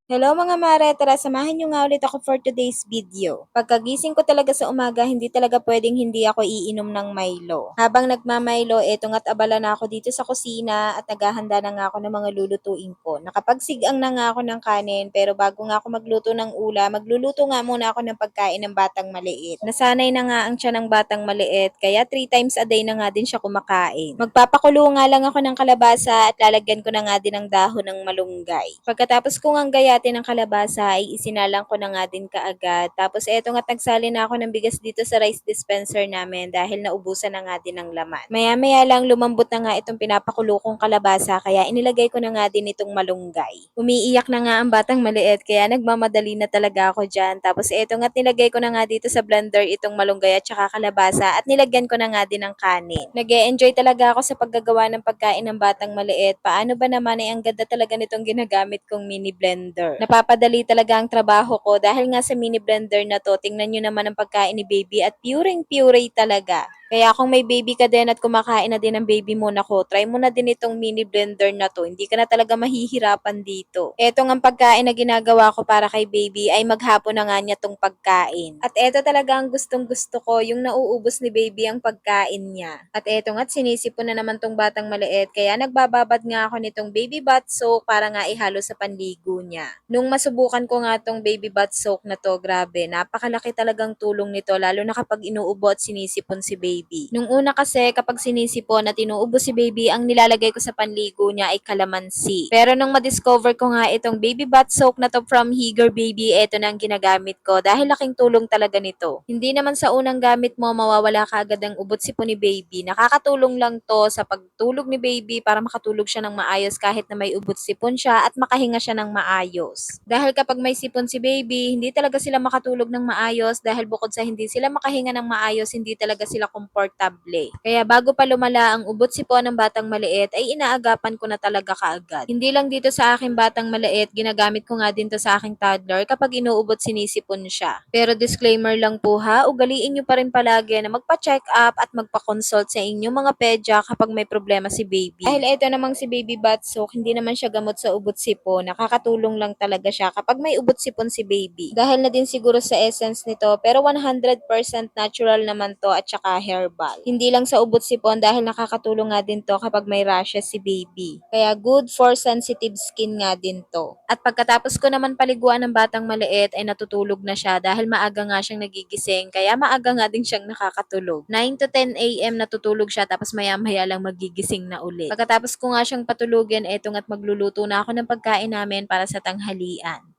Hello mga mare, tara samahan niyo nga ulit ako for today's video. Pagkagising ko talaga sa umaga, hindi talaga pwedeng hindi ako iinom ng Milo. Habang nagma-Milo, eto nga't abala na ako dito sa kusina at naghahanda na nga ako ng mga lulutuin ko. Nakapagsigang na nga ako ng kanin, pero bago nga ako magluto ng ulam, magluluto nga muna ako ng pagkain ng batang maliit. Nasanay na nga ang tiyan ng batang maliit, kaya 3 times a day na nga din siya kumakain. Magpapakulo nga lang ako ng kalabasa at lalagyan ko na nga din ng dahon ng malunggay. Pagkatapos ko nga gayatin ng kalabasa ay isinalang ko na nga din kaagad. Tapos eto nga nagsali na ako ng bigas dito sa rice dispenser namin dahil naubusan na nga din ng laman. Maya-maya lang lumambot na nga itong pinapakulo kong kalabasa kaya inilagay ko na nga din itong malunggay. Umiiyak na nga ang batang maliit kaya nagmamadali na talaga ako dyan. Tapos eto nga nilagay ko na nga dito sa blender itong malunggay at saka kalabasa at nilagyan ko na nga din ng kanin. Nag-e-enjoy talaga ako sa paggagawa ng pagkain ng batang maliit. Paano ba naman ay ang ganda talaga nitong ginagamit kong mini blender. Napapadali talaga ang trabaho ko dahil nga sa mini blender na to, tingnan nyo naman ang pagkain ni baby at pureng-pure talaga. Kaya kung may baby ka din at kumakain na din ng baby mo, nako, try mo na din itong mini blender na to. Hindi ka na talaga mahihirapan dito. Eto nga ang pagkain na ginagawa ko para kay baby ay maghapon na nga niya tong pagkain. At eto talaga ang gustong gusto ko, yung nauubos ni baby ang pagkain niya. At eto nga't sinisipon na naman tong batang maliit, kaya nagbababad nga ako nitong baby bath soak para nga ihalo sa panligo niya. Nung masubukan ko nga tong baby bath soak na to, grabe, napakalaki talagang tulong nito lalo na kapag inuubo at sinisipon si baby. Nung una kasi kapag sinisipon at inuubo si baby, ang nilalagay ko sa panligo niya ay kalamansi. Pero nung madiscover ko nga itong baby bath soak na to from Higger Baby, eto na ang ginagamit ko dahil laking tulong talaga nito. Hindi naman sa unang gamit mo mawawala ka agad ang ubot sipon ni baby. Nakakatulong lang to sa pagtulog ni baby para makatulog siya ng maayos kahit na may ubot sipon siya at makahinga siya ng maayos. Dahil kapag may sipon si baby, hindi talaga sila makatulog ng maayos dahil bukod sa hindi sila makahinga ng maayos, hindi talaga sila komportable. Kaya bago pa lumala ang ubot sipon ng batang maliit, ay inaagapan ko na talaga kaagad. Hindi lang dito sa aking batang maliit, ginagamit ko nga din to sa aking toddler kapag inuubot sinisipon siya. Pero disclaimer lang po ha, ugaliin nyo pa rin palagi na magpa-check up at magpa-consult sa inyong mga pedya kapag may problema si baby. Dahil ito namang si baby bath soak, hindi naman siya gamot sa ubot sipon, nakakatulong lang talaga siya kapag may ubot sipon si baby. Dahil na din siguro sa essence nito, pero 100% natural naman to at saka herbal. Hindi lang sa ubot sipon dahil nakakatulong nga din to kapag may rashes si baby. Kaya good for sensitive skin nga din to. At pagkatapos ko naman paliguan ng batang maliit ay natutulog na siya dahil maaga nga siyang nagigising kaya maaga nga din siyang nakakatulog. 9 to 10 a.m. natutulog siya tapos maya-maya lang magigising na ulit. Pagkatapos ko nga siyang patulugin, eto nga't magluluto na ako ng pagkain namin para sa tanghalian.